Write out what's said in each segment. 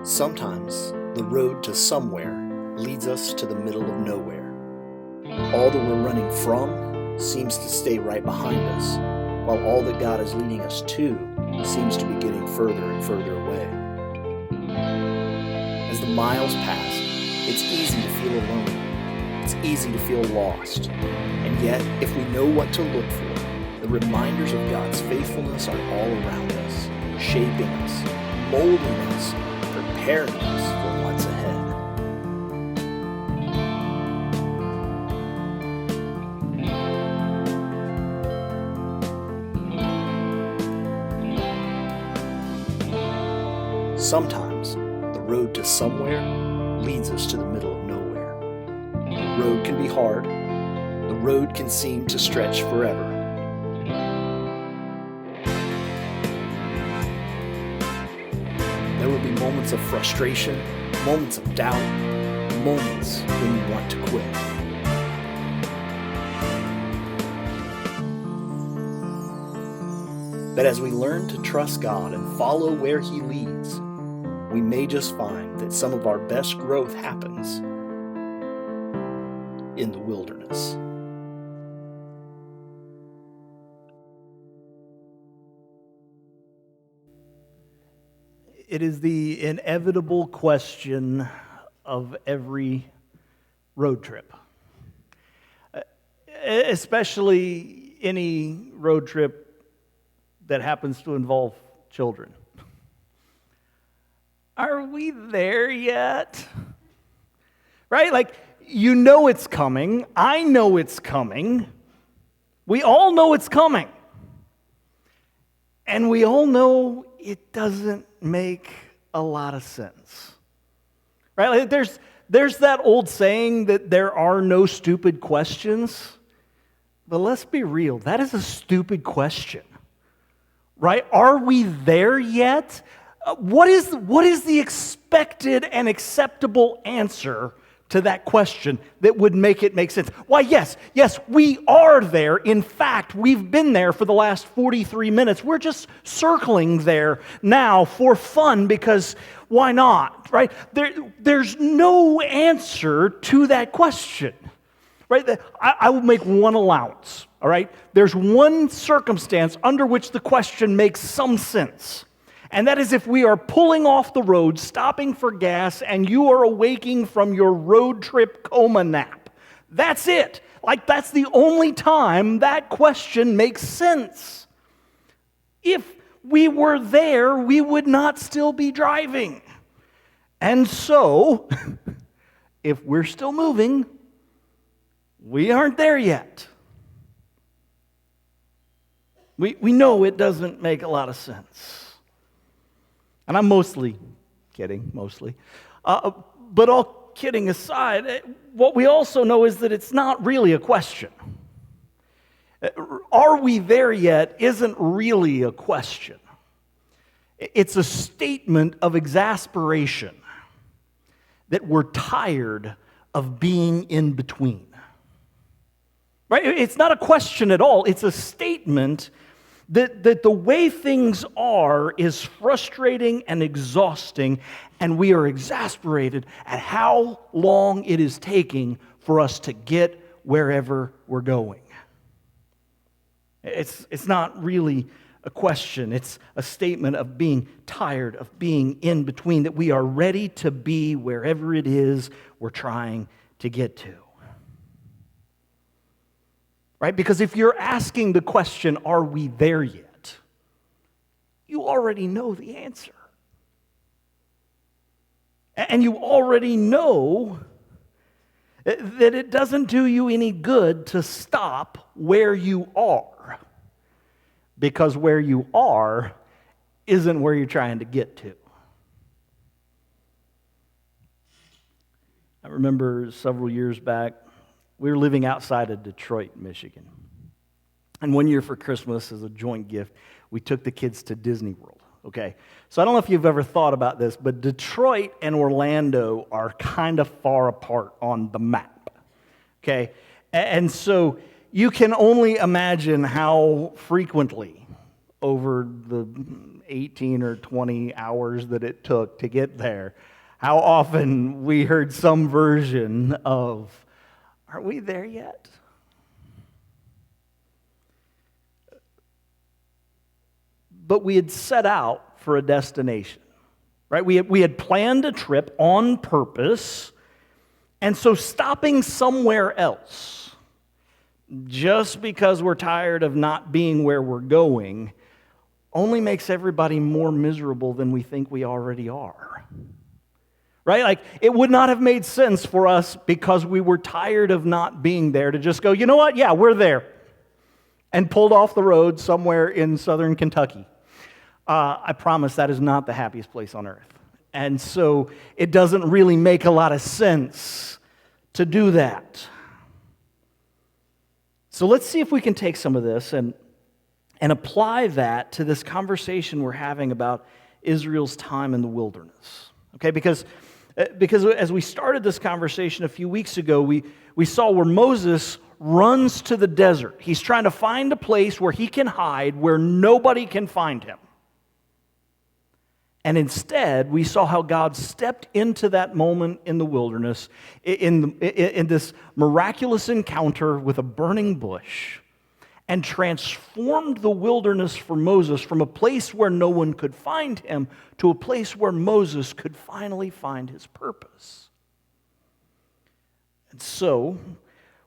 Sometimes the road to somewhere leads us to the middle of nowhere. All that we're running from seems to stay right behind us, while all that God is leading us to seems to be getting further and further away. As the miles pass, it's easy to feel alone. It's easy to feel lost. And yet, if we know what to look for, the reminders of God's faithfulness are all around us, shaping us, molding us, preparing us for what's ahead. Sometimes the road to somewhere leads us to the middle of nowhere. The road can be hard. The road can seem to stretch forever. There will be moments of frustration, moments of doubt, moments when you want to quit. But as we learn to trust God and follow where He leads, we may just find that some of our best growth happens in the wilderness. It is the inevitable question of every road trip, especially any road trip that happens to involve children. Are we there yet? Right? Like, you know it's coming. I know it's coming. We all know it's coming. And we all know it doesn't make a lot of sense. Right? Like there's that old saying that there are no stupid questions. But let's be real, that is a stupid question. Right? Are we there yet? What is the expected and acceptable answer to that question that would make it make sense? Why, yes, we are there. In fact, we've been there for the last 43 minutes. We're just circling there now for fun because why not, right? There's no answer to that question, right? I will make one allowance, all right? There's one circumstance under which the question makes some sense. And that is if we are pulling off the road, stopping for gas, and you are awaking from your road trip coma nap. That's it. Like, that's the only time that question makes sense. If we were there, we would not still be driving. And so, if we're still moving, we aren't there yet. We know it doesn't make a lot of sense. And I'm mostly kidding, but all kidding aside, what we also know is that it's not really a question. Are we there yet isn't really a question. It's a statement of exasperation that we're tired of being in between. Right? It's not a question at all. It's a statement that the way things are is frustrating and exhausting, and we are exasperated at how long it is taking for us to get wherever we're going. It's not really a question. It's a statement of being tired, of being in between, that we are ready to be wherever it is we're trying to get to. Right? Because if you're asking the question, are we there yet? You already know the answer. And you already know that it doesn't do you any good to stop where you are. Because where you are isn't where you're trying to get to. I remember several years back, we were living outside of Detroit, Michigan. And one year for Christmas, as a joint gift, we took the kids to Disney World, okay? So I don't know if you've ever thought about this, but Detroit and Orlando are kind of far apart on the map, okay? And so you can only imagine how frequently over the 18 or 20 hours that it took to get there, how often we heard some version of, "Are we there yet?" But we had set out for a destination, right? We had planned a trip on purpose, and so stopping somewhere else, just because we're tired of not being where we're going, only makes everybody more miserable than we think we already are. Right? Like, it would not have made sense for us, because we were tired of not being there, to just go, "You know what? Yeah, we're there," and pulled off the road somewhere in southern Kentucky. I promise that is not the happiest place on earth. And so it doesn't really make a lot of sense to do that. So let's see if we can take some of this and apply that to this conversation we're having about Israel's time in the wilderness. Okay, because as we started this conversation a few weeks ago, we saw where Moses runs to the desert. He's trying to find a place where he can hide, where nobody can find him. And instead, we saw how God stepped into that moment in the wilderness, in this miraculous encounter with a burning bush, and transformed the wilderness for Moses from a place where no one could find him to a place where Moses could finally find his purpose. And so,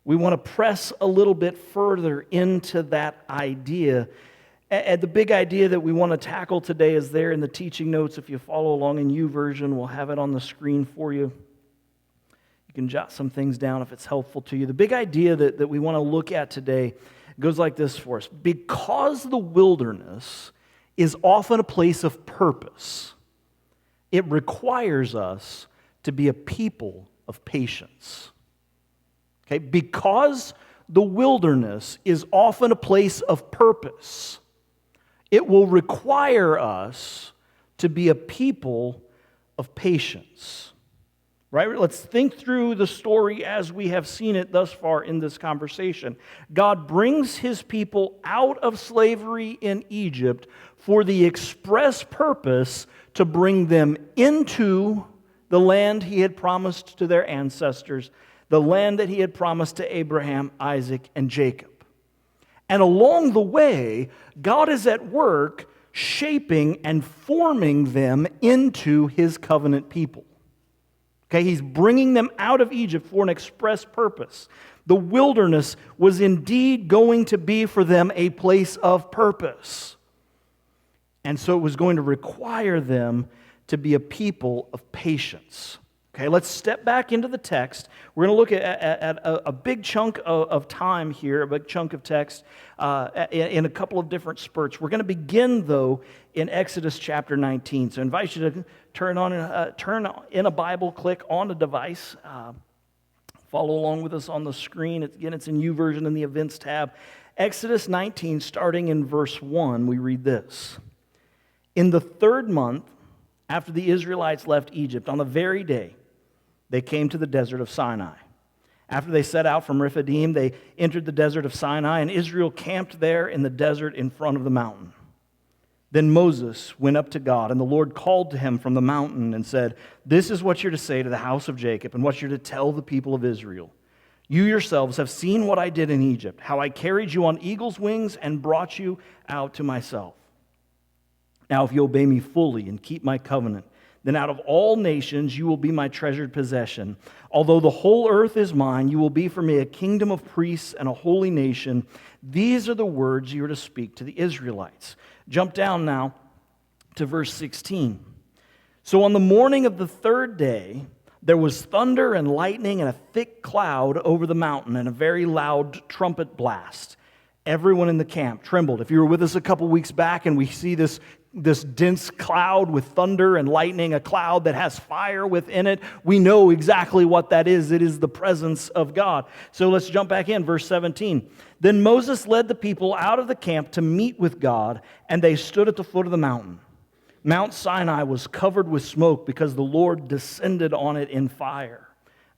we want to press a little bit further into that idea. And the big idea that we want to tackle today is there in the teaching notes. If you follow along in YouVersion, we'll have it on the screen for you. You can jot some things down if it's helpful to you. The big idea that we want to look at today goes like this for us. Because the wilderness is often a place of purpose, it requires us to be a people of patience. Okay? Because the wilderness is often a place of purpose, it will require us to be a people of patience. Right? Let's think through the story as we have seen it thus far in this conversation. God brings his people out of slavery in Egypt for the express purpose to bring them into the land he had promised to their ancestors, the land that he had promised to Abraham, Isaac, and Jacob. And along the way, God is at work shaping and forming them into his covenant people. Okay, he's bringing them out of Egypt for an express purpose. The wilderness was indeed going to be for them a place of purpose. And so it was going to require them to be a people of patience. Okay, let's step back into the text. We're going to look at a big chunk of time here, a big chunk of text in a couple of different spurts. We're going to begin, though, in Exodus chapter 19. So I invite you to turn in a Bible, click on a device. Follow along with us on the screen. It's in YouVersion in the Events tab. Exodus 19, starting in verse 1, we read this. In the 3rd month, after the Israelites left Egypt, on the very day, they came to the desert of Sinai. After they set out from Rephidim, they entered the desert of Sinai, and Israel camped there in the desert in front of the mountain. Then Moses went up to God, and the Lord called to him from the mountain and said, "This is what you're to say to the house of Jacob, and what you're to tell the people of Israel. You yourselves have seen what I did in Egypt, how I carried you on eagle's wings and brought you out to myself. Now if you obey me fully and keep my covenant, then out of all nations you will be my treasured possession. Although the whole earth is mine, you will be for me a kingdom of priests and a holy nation. These are the words you are to speak to the Israelites." Jump down now to verse 16. So on the morning of the 3rd day, there was thunder and lightning and a thick cloud over the mountain and a very loud trumpet blast. Everyone in the camp trembled. If you were with us a couple weeks back and we see this dense cloud with thunder and lightning, a cloud that has fire within it, we know exactly what that is. It is the presence of God. So let's jump back in, verse 17. Then Moses led the people out of the camp to meet with God, and they stood at the foot of the mountain. Mount Sinai was covered with smoke because the Lord descended on it in fire.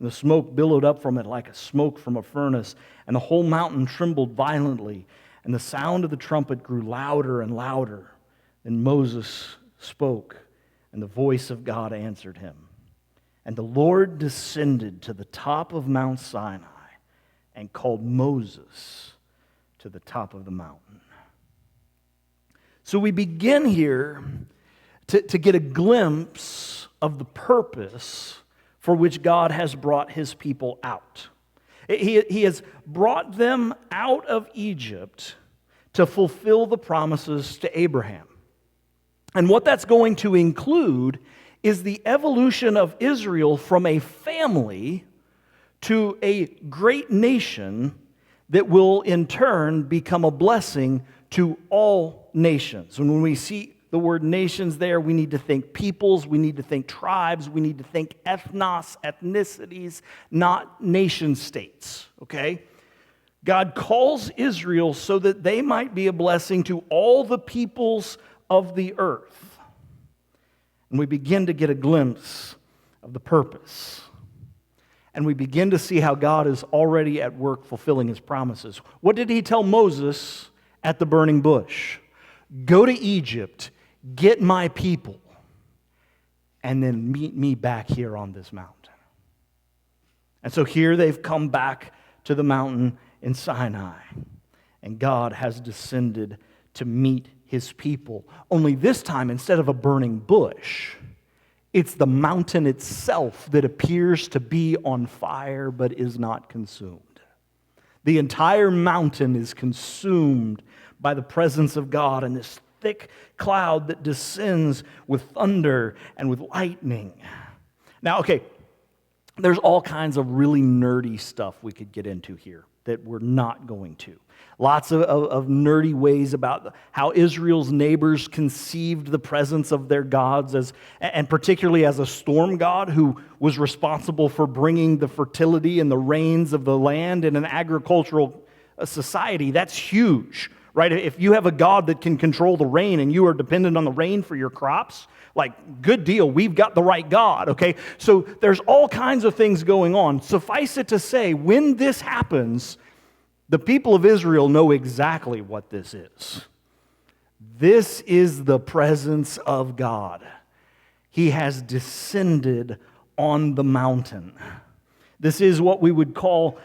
And the smoke billowed up from it like a smoke from a furnace, and the whole mountain trembled violently, and the sound of the trumpet grew louder and louder. Then Moses spoke, and the voice of God answered him. And the Lord descended to the top of Mount Sinai and called Moses to the top of the mountain. So we begin here to get a glimpse of the purpose for which God has brought his people out. He has brought them out of Egypt to fulfill the promises to Abraham. And what that's going to include is the evolution of Israel from a family to a great nation that will in turn become a blessing to all nations. And when we see the word nations there, we need to think peoples, we need to think tribes, we need to think ethnos, ethnicities, not nation states, okay? God calls Israel so that they might be a blessing to all the peoples of the earth. And we begin to get a glimpse of the purpose. And we begin to see how God is already at work fulfilling his promises. What did he tell Moses at the burning bush? Go to Egypt, get my people, and then meet me back here on this mountain. And so here they've come back to the mountain in Sinai, and God has descended to meet his people. Only this time, instead of a burning bush, it's the mountain itself that appears to be on fire but is not consumed. The entire mountain is consumed by the presence of God and this thick cloud that descends with thunder and with lightning. Now, okay, there's all kinds of really nerdy stuff we could get into here that we're not going to. Lots of nerdy ways about how Israel's neighbors conceived the presence of their gods, and particularly as a storm god who was responsible for bringing the fertility and the rains of the land in an agricultural society. That's huge, right? If you have a god that can control the rain and you are dependent on the rain for your crops, like, good deal, we've got the right God, okay? So there's all kinds of things going on. Suffice it to say, when this happens, the people of Israel know exactly what this is. This is the presence of God. He has descended on the mountain. This is what we would call,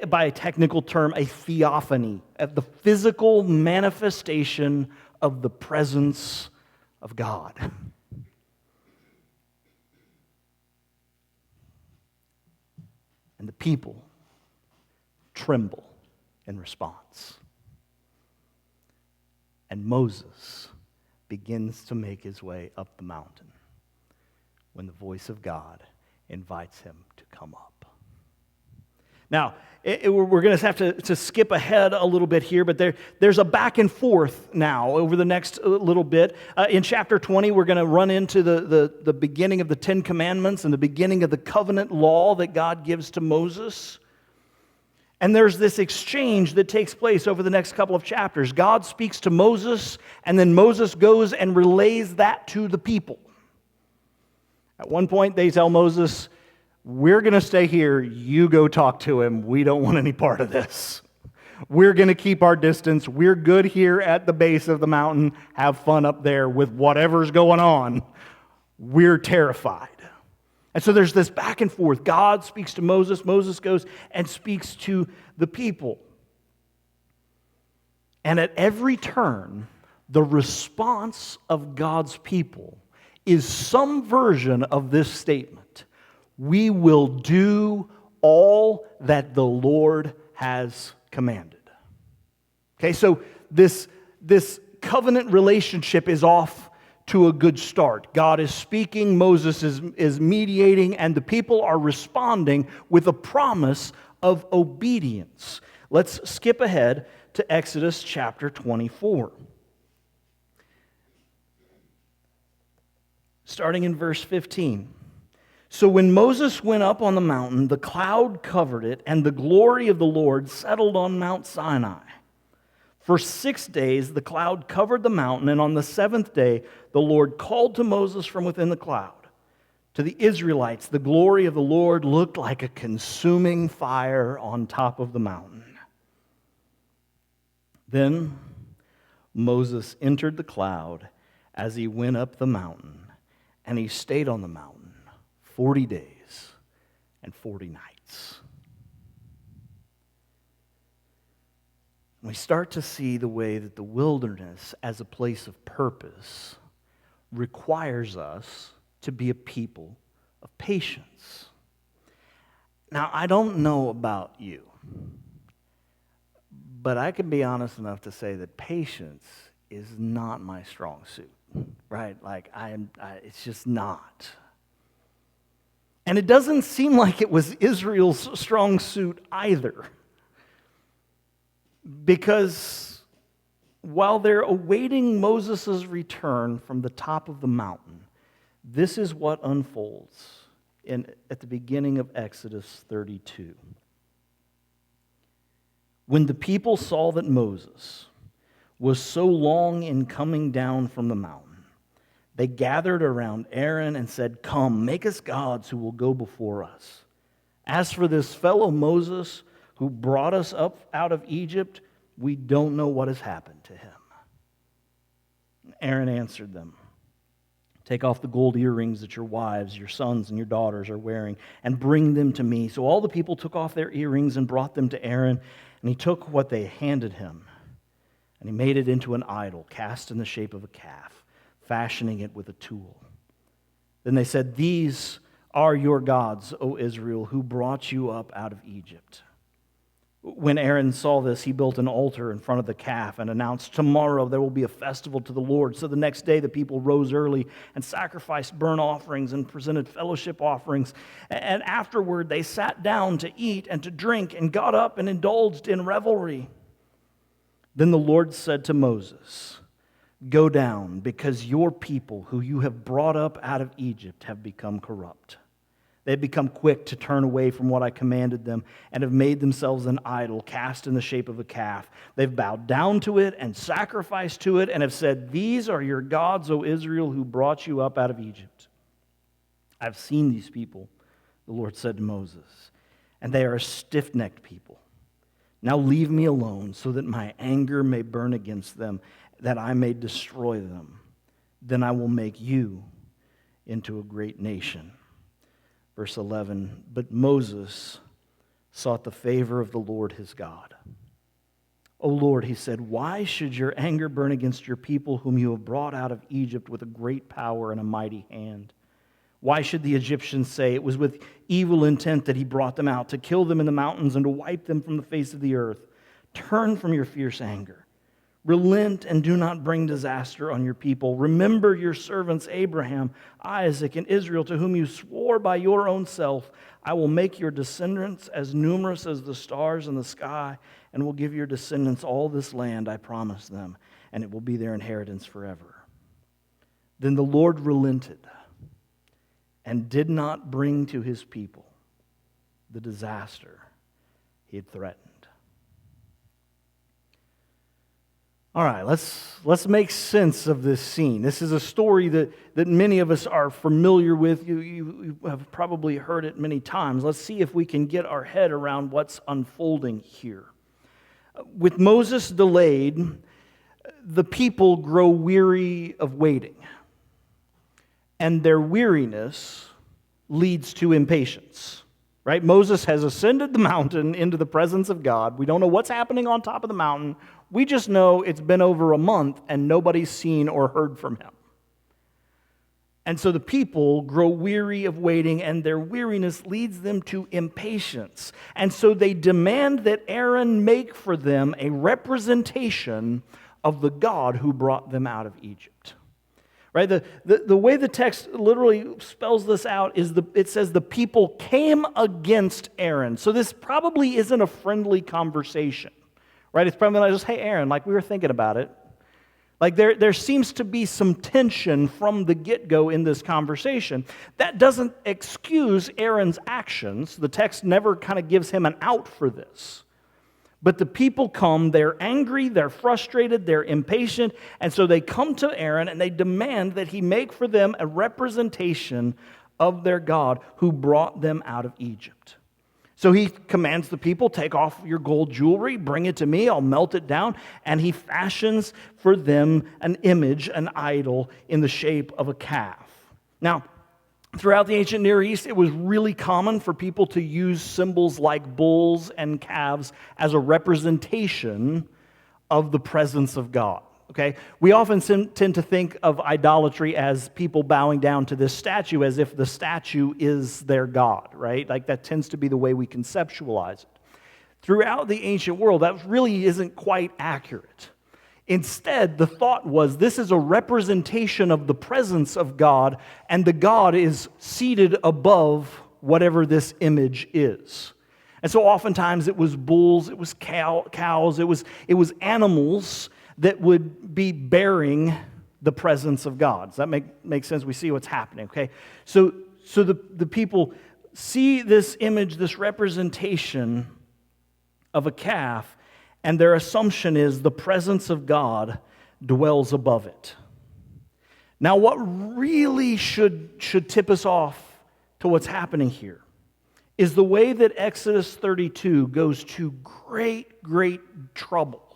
by a technical term, a theophany, the physical manifestation of the presence of God. And the people tremble in response. And Moses begins to make his way up the mountain when the voice of God invites him to come up. Now, we're going to have to skip ahead a little bit here, but there's a back and forth now over the next little bit. In chapter 20, we're going to run into the beginning of the Ten Commandments and the beginning of the covenant law that God gives to Moses. And there's this exchange that takes place over the next couple of chapters. God speaks to Moses, and then Moses goes and relays that to the people. At one point, they tell Moses, we're going to stay here. You go talk to him. We don't want any part of this. We're going to keep our distance. We're good here at the base of the mountain. Have fun up there with whatever's going on. We're terrified. And so there's this back and forth. God speaks to Moses. Moses goes and speaks to the people. And at every turn, the response of God's people is some version of this statement. We will do all that the Lord has commanded. Okay, so this covenant relationship is off to a good start. God is speaking, Moses is mediating, and the people are responding with a promise of obedience. Let's skip ahead to Exodus chapter 24. Starting in verse 15. So when Moses went up on the mountain, the cloud covered it, and the glory of the Lord settled on Mount Sinai. For 6 days the cloud covered the mountain, and on the seventh day the Lord called to Moses from within the cloud. To the Israelites, the glory of the Lord looked like a consuming fire on top of the mountain. Then Moses entered the cloud as he went up the mountain, and he stayed on the mountain 40 days and 40 nights. We start to see the way that the wilderness as a place of purpose requires us to be a people of patience. Now, I don't know about you, but I can be honest enough to say that patience is not my strong suit, right? Like, it's just not. And it doesn't seem like it was Israel's strong suit either. Because while they're awaiting Moses' return from the top of the mountain, this is what unfolds at the beginning of Exodus 32. When the people saw that Moses was so long in coming down from the mountain, they gathered around Aaron and said, "Come, make us gods who will go before us. As for this fellow Moses, who brought us up out of Egypt, we don't know what has happened to him." Aaron answered them, "Take off the gold earrings that your wives, your sons, and your daughters are wearing, and bring them to me." So all the people took off their earrings and brought them to Aaron, and he took what they handed him, and he made it into an idol cast in the shape of a calf, fashioning it with a tool. Then they said, "These are your gods, O Israel, who brought you up out of Egypt." When Aaron saw this, he built an altar in front of the calf and announced, "Tomorrow there will be a festival to the Lord." So the next day the people rose early and sacrificed burnt offerings and presented fellowship offerings. And afterward they sat down to eat and to drink and got up and indulged in revelry. Then the Lord said to Moses, "Go down, because your people who you have brought up out of Egypt have become corrupt. They have become quick to turn away from what I commanded them and have made themselves an idol cast in the shape of a calf. They've bowed down to it and sacrificed to it and have said, 'These are your gods, O Israel, who brought you up out of Egypt.' I've seen these people," the Lord said to Moses, "and they are a stiff-necked people. Now leave me alone so that my anger may burn against them, that I may destroy them. Then I will make you into a great nation." Verse 11, "But Moses sought the favor of the Lord his God. 'O Lord,' he said, 'why should your anger burn against your people whom you have brought out of Egypt with a great power and a mighty hand? Why should the Egyptians say it was with evil intent that he brought them out, to kill them in the mountains and to wipe them from the face of the earth? Turn from your fierce anger. Relent and do not bring disaster on your people. Remember your servants Abraham, Isaac, and Israel, to whom you swore by your own self, I will make your descendants as numerous as the stars in the sky, and will give your descendants all this land I promised them, and it will be their inheritance forever.' Then the Lord relented and did not bring to his people the disaster he had threatened." All right, let's make sense of this scene. This is a story that many of us are familiar with. You have probably heard it many times. Let's see if we can get our head around what's unfolding here. With Moses delayed, the people grow weary of waiting, and their weariness leads to impatience. Right? Moses has ascended the mountain into the presence of God. We don't know what's happening on top of the mountain. We just know it's been over a month and nobody's seen or heard from him. And so the people grow weary of waiting, and their weariness leads them to impatience. And so they demand that Aaron make for them a representation of the God who brought them out of Egypt. Right? The way the text literally spells this out is it says the people came against Aaron. So this probably isn't a friendly conversation. Right? It's probably not just, "Hey Aaron, like we were thinking about it." Like there seems to be some tension from the get-go in this conversation. That doesn't excuse Aaron's actions. The text never kind of gives him an out for this. But the people come, they're angry, they're frustrated, they're impatient, and so they come to Aaron and they demand that he make for them a representation of their God who brought them out of Egypt. So he commands the people, take off your gold jewelry, bring it to me, I'll melt it down. And he fashions for them an image, an idol, in the shape of a calf. Now, throughout the ancient Near East, it was really common for people to use symbols like bulls and calves as a representation of the presence of God. Okay? We often tend to think of idolatry as people bowing down to this statue as if the statue is their God, right? Like that tends to be the way we conceptualize it. Throughout the ancient world, that really isn't quite accurate. Instead, the thought was this is a representation of the presence of God, and the God is seated above whatever this image is. And so oftentimes it was bulls, it was cows, it was animals that would be bearing the presence of God. Does that make sense? We see what's happening, okay? So the people see this image, this representation of a calf, and their assumption is the presence of God dwells above it. Now, what really should tip us off to what's happening here is the way that Exodus 32 goes to great trouble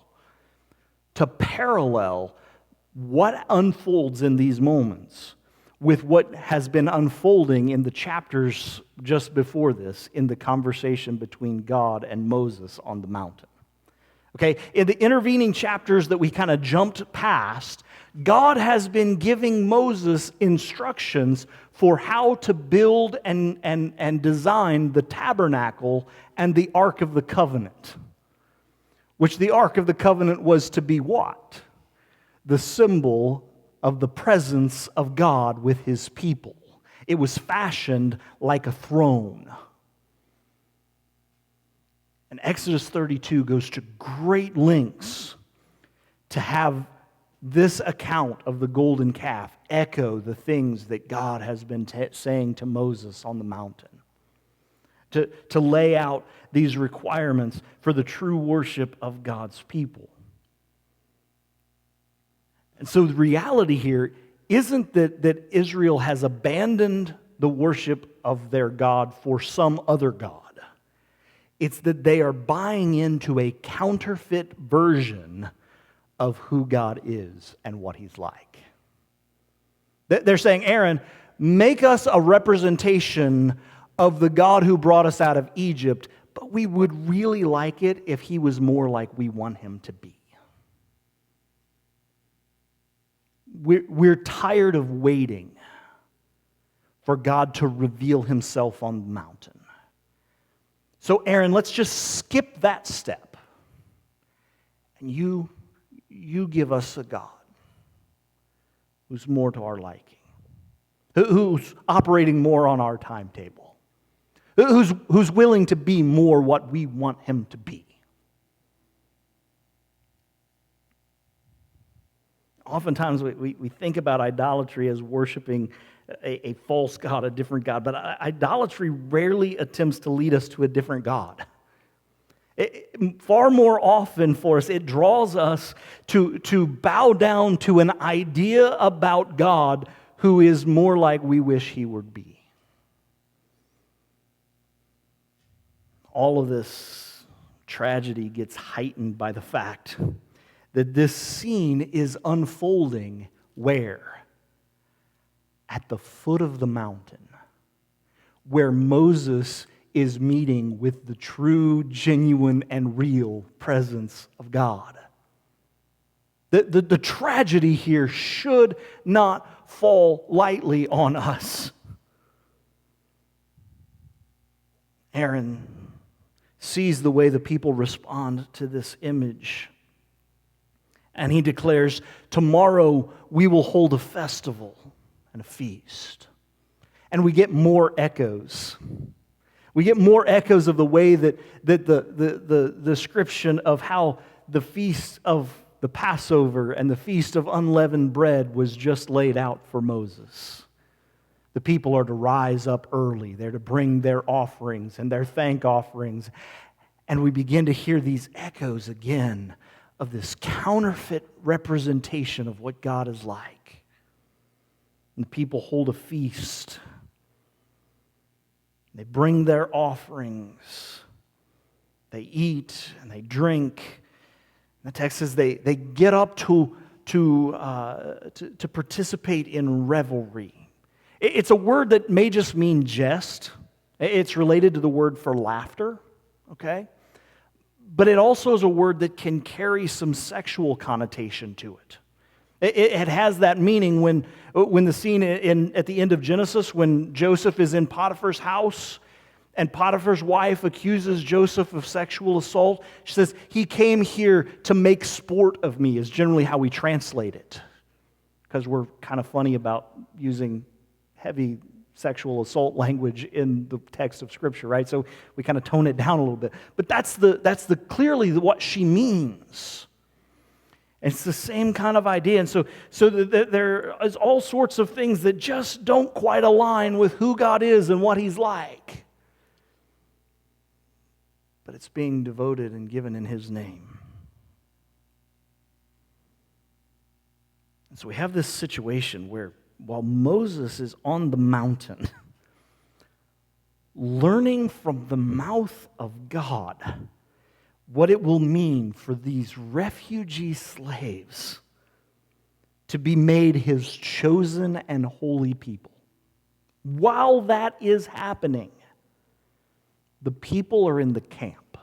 to parallel what unfolds in these moments with what has been unfolding in the chapters just before this in the conversation between God and Moses on the mountain. Okay, in the intervening chapters that we kind of jumped past, God has been giving Moses instructions for how to build and design the tabernacle and the Ark of the Covenant. Which the Ark of the Covenant was to be what? The symbol of the presence of God with his people. It was fashioned like a throne. And Exodus 32 goes to great lengths to have this account of the golden calf echo the things that God has been saying to Moses on the mountain. To lay out these requirements for the true worship of God's people. And so the reality here isn't that Israel has abandoned the worship of their God for some other God. It's that they are buying into a counterfeit version of who God is and what he's like. They're saying, Aaron, make us a representation of the God who brought us out of Egypt, but we would really like it if he was more like we want him to be. We're tired of waiting for God to reveal himself on the mountain. So Aaron, let's just skip that step. And you give us a God who's more to our liking, who's operating more on our timetable. Who's willing to be more what we want him to be. Oftentimes we think about idolatry as worshiping a false god, a different god, but idolatry rarely attempts to lead us to a different god. Far more often for us, it draws us to bow down to an idea about God who is more like we wish he would be. All of this tragedy gets heightened by the fact that this scene is unfolding where? At the foot of the mountain, where Moses is meeting with the true, genuine, and real presence of God. The tragedy here should not fall lightly on us. Aaron sees the way the people respond to this image. And he declares, tomorrow we will hold a festival and a feast. And we get more echoes. We get more echoes of the way that the description of how the feast of the Passover and the feast of unleavened bread was just laid out for Moses. The people are to rise up early. They're to bring their offerings and their thank offerings. And we begin to hear these echoes again of this counterfeit representation of what God is like. And the people hold a feast. They bring their offerings. They eat and they drink. The text says they get up to participate in revelry. It's a word that may just mean jest. It's related to the word for laughter, okay? But it also is a word that can carry some sexual connotation to it. It has that meaning when the scene at the end of Genesis, when Joseph is in Potiphar's house, and Potiphar's wife accuses Joseph of sexual assault. She says, he came here to make sport of me, is generally how we translate it. Because we're kind of funny about using heavy sexual assault language in the text of Scripture, right? So we kind of tone it down a little bit. But that's clearly what she means. It's the same kind of idea. And so there is all sorts of things that just don't quite align with who God is and what He's like. But it's being devoted and given in His name. And so we have this situation where while Moses is on the mountain, learning from the mouth of God what it will mean for these refugee slaves to be made His chosen and holy people. While that is happening, the people are in the camp,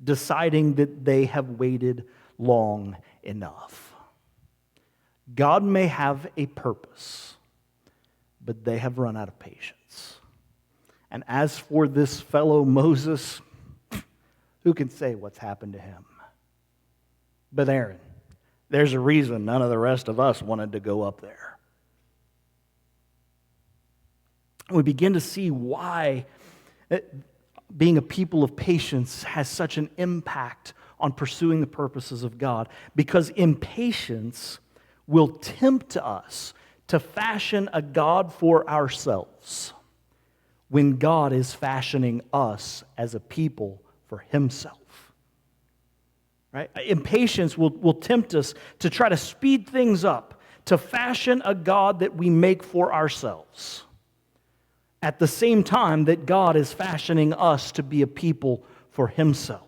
deciding that they have waited long enough. God may have a purpose, but they have run out of patience. And as for this fellow Moses, who can say what's happened to him? But Aaron, there's a reason none of the rest of us wanted to go up there. We begin to see why being a people of patience has such an impact on pursuing the purposes of God. Because impatience will tempt us to fashion a God for ourselves when God is fashioning us as a people for Himself. Right? Impatience will tempt us to try to speed things up, to fashion a God that we make for ourselves, at the same time that God is fashioning us to be a people for Himself.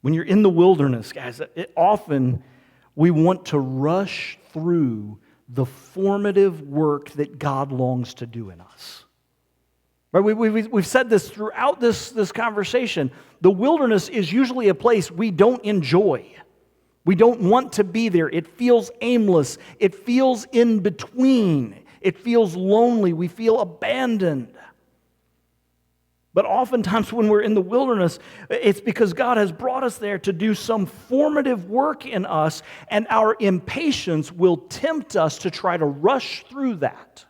When you're in the wilderness, guys, often we want to rush through the formative work that God longs to do in us. Right? We've said this throughout this conversation. The wilderness is usually a place we don't enjoy. We don't want to be there. It feels aimless. It feels in between. It feels lonely. We feel abandoned. But oftentimes when we're in the wilderness, it's because God has brought us there to do some formative work in us, and our impatience will tempt us to try to rush through that,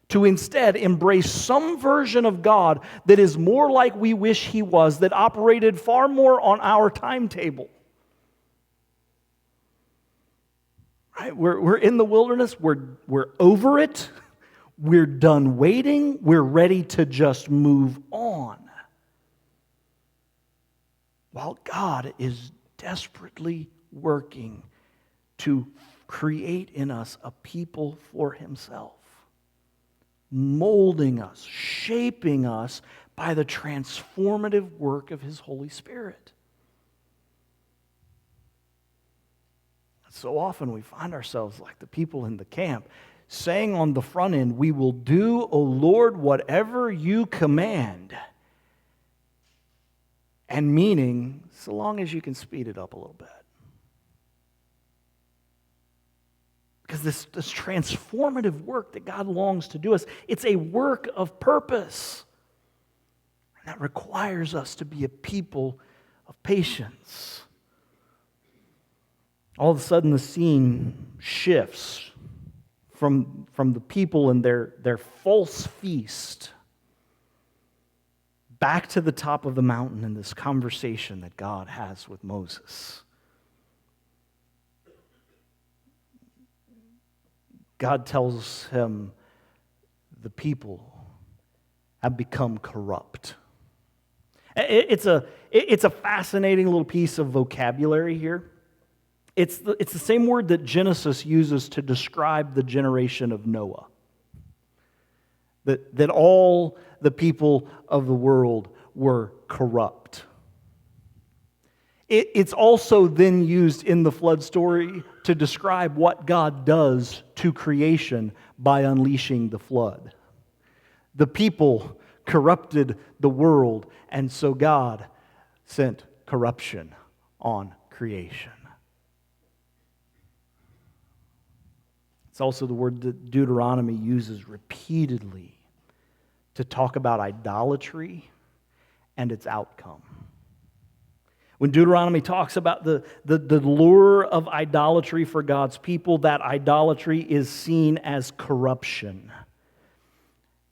to instead embrace some version of God that is more like we wish He was, that operated far more on our timetable. Right? We're in the wilderness. We're over it. We're done waiting. We're ready to just move on. While God is desperately working to create in us a people for Himself, molding us, shaping us by the transformative work of His Holy Spirit. So often we find ourselves like the people in the camp, saying on the front end, "We will do, O Lord, whatever you command." And meaning, so long as you can speed it up a little bit. Because this transformative work that God longs to do us, it's a work of purpose. And that requires us to be a people of patience. All of a sudden the scene shifts from the people and their false feast back to the top of the mountain in this conversation that God has with Moses. God tells him the people have become corrupt. It's a fascinating little piece of vocabulary here. It's the same word that Genesis uses to describe the generation of Noah. that all the people of the world were corrupt. It's also then used in the flood story to describe what God does to creation by unleashing the flood. The people corrupted the world, and so God sent corruption on creation. It's also the word that Deuteronomy uses repeatedly to talk about idolatry and its outcome. When Deuteronomy talks about the lure of idolatry for God's people, that idolatry is seen as corruption.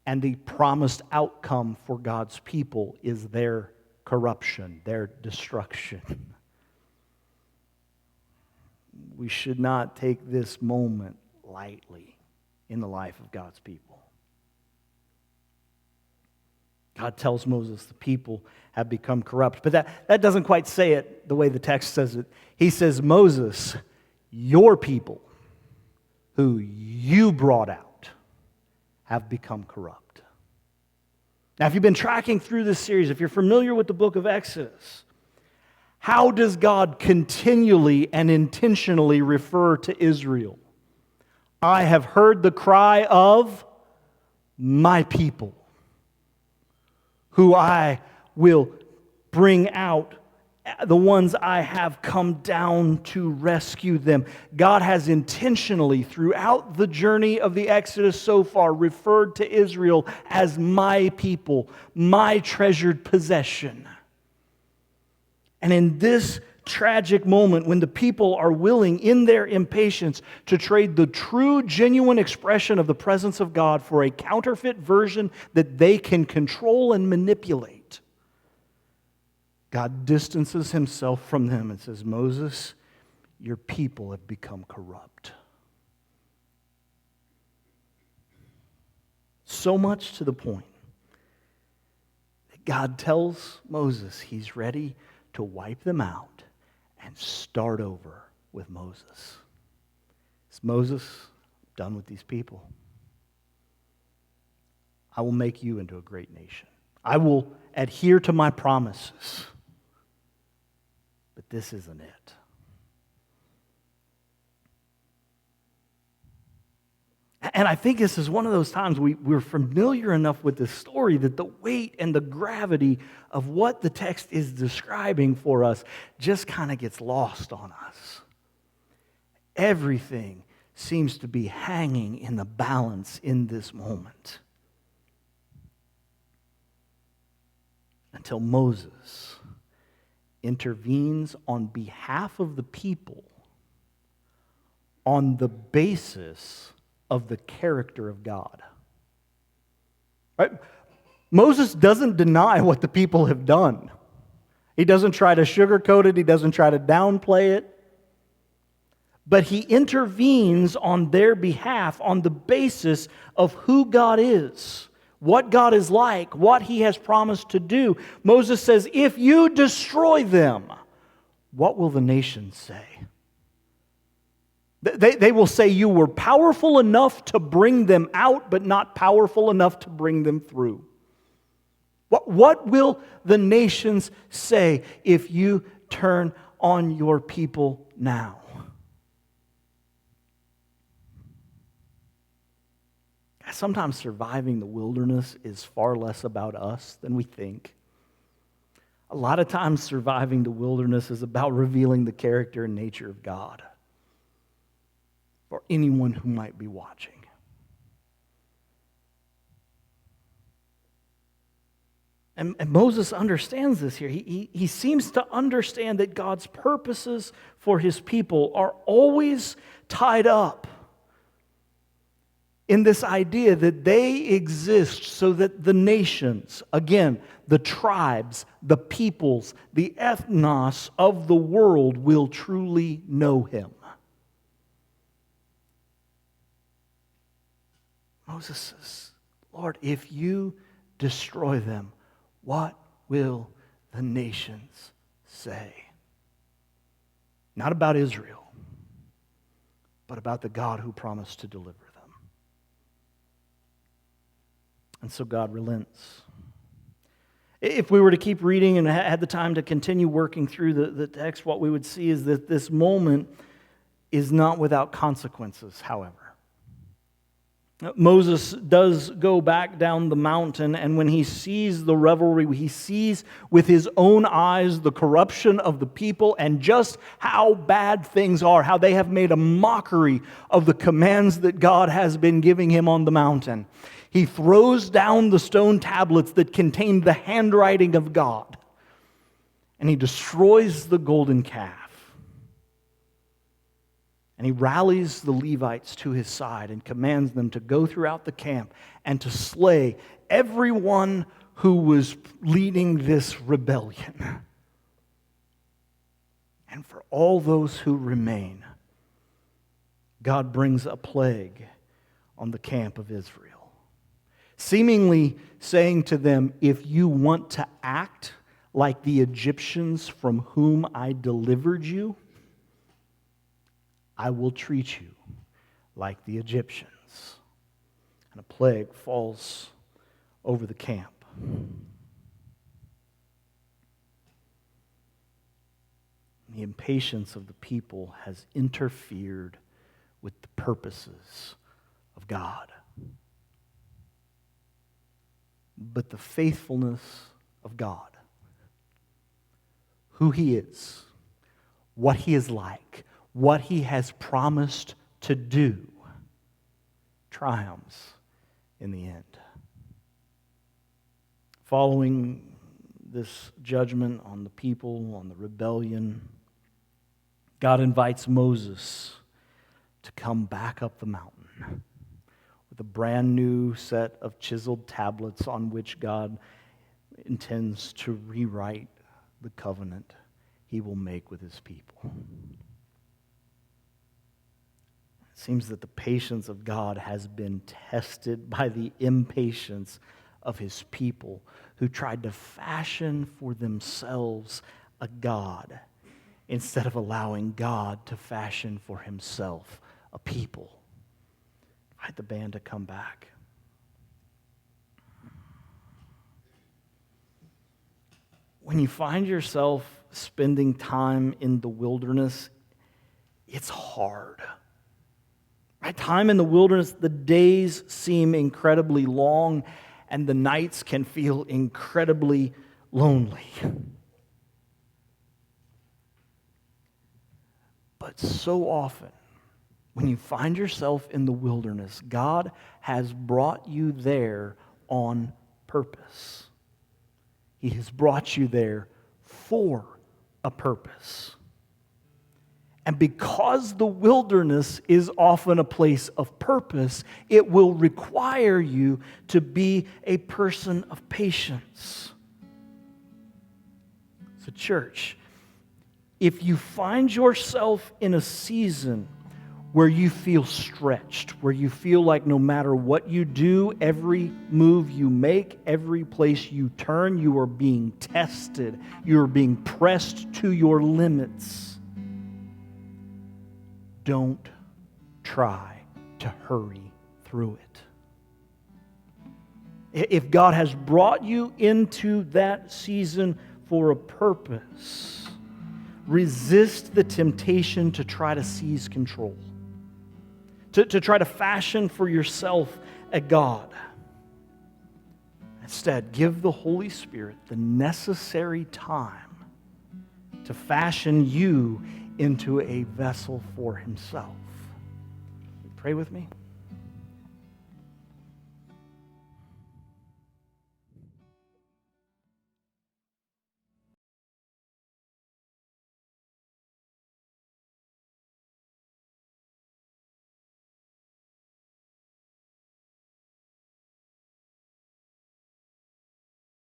And the promised outcome for God's people is their corruption, their destruction. We should not take this moment lightly in the life of God's people. God tells Moses the people have become corrupt. But that doesn't quite say it the way the text says it. He says, Moses, your people, who you brought out, have become corrupt. Now, if you've been tracking through this series, if you're familiar with the book of Exodus, how does God continually and intentionally refer to Israel? I have heard the cry of my people, who I will bring out, the ones I have come down to rescue them. God has intentionally, throughout the journey of the Exodus so far, referred to Israel as my people, my treasured possession. And in this tragic moment, when the people are willing, in their impatience, to trade the true, genuine expression of the presence of God for a counterfeit version that they can control and manipulate, God distances himself from them and says, Moses, your people have become corrupt. So much to the point that God tells Moses he's ready to wipe them out and start over with Moses. It's Moses, I'm done with these people. I will make you into a great nation. I will adhere to my promises. But this isn't it. And I think this is one of those times we're familiar enough with this story that the weight and the gravity of what the text is describing for us just kind of gets lost on us. Everything seems to be hanging in the balance in this moment. Until Moses intervenes on behalf of the people on the basis of the character of God. Right? Moses doesn't deny what the people have done. He doesn't try to sugarcoat it. He doesn't try to downplay it. But he intervenes on their behalf on the basis of who God is, what God is like, what he has promised to do. Moses says, if you destroy them, what will the nations say? They will say you were powerful enough to bring them out, but not powerful enough to bring them through. What will the nations say if you turn on your people now? Sometimes surviving the wilderness is far less about us than we think. A lot of times surviving the wilderness is about revealing the character and nature of God for anyone who might be watching. And Moses understands this here. He seems to understand that God's purposes for his people are always tied up in this idea that they exist so that the nations, again, the tribes, the peoples, the ethnos of the world will truly know him. Moses says, Lord, if you destroy them, what will the nations say? Not about Israel, but about the God who promised to deliver them. And so God relents. If we were to keep reading and had the time to continue working through the text, what we would see is that this moment is not without consequences, however. Moses does go back down the mountain, and when he sees the revelry, he sees with his own eyes the corruption of the people and just how bad things are, how they have made a mockery of the commands that God has been giving him on the mountain. He throws down the stone tablets that contained the handwriting of God, and he destroys the golden calf. And he rallies the Levites to his side and commands them to go throughout the camp and to slay everyone who was leading this rebellion. And for all those who remain, God brings a plague on the camp of Israel, seemingly saying to them, if you want to act like the Egyptians from whom I delivered you, I will treat you like the Egyptians. And a plague falls over the camp. The impatience of the people has interfered with the purposes of God. But the faithfulness of God, who He is, what He is like, what He has promised to do, triumphs in the end. Following this judgment on the people, on the rebellion, God invites Moses to come back up the mountain with a brand new set of chiseled tablets on which God intends to rewrite the covenant He will make with His people. It seems that the patience of God has been tested by the impatience of His people who tried to fashion for themselves a God instead of allowing God to fashion for Himself a people. Invite the band to come back. When you find yourself spending time in the wilderness, it's hard. Right? Time in the wilderness, the days seem incredibly long, and the nights can feel incredibly lonely. But so often, when you find yourself in the wilderness, God has brought you there on purpose. He has brought you there for a purpose. And because the wilderness is often a place of purpose, it will require you to be a person of patience. So, church, if you find yourself in a season where you feel stretched, where you feel like no matter what you do, every move you make, every place you turn, you are being tested, you are being pressed to your limits, don't try to hurry through it. If God has brought you into that season for a purpose, resist the temptation to try to seize control, to try to fashion for yourself a God. Instead, give the Holy Spirit the necessary time to fashion you into a vessel for Himself. Pray with me.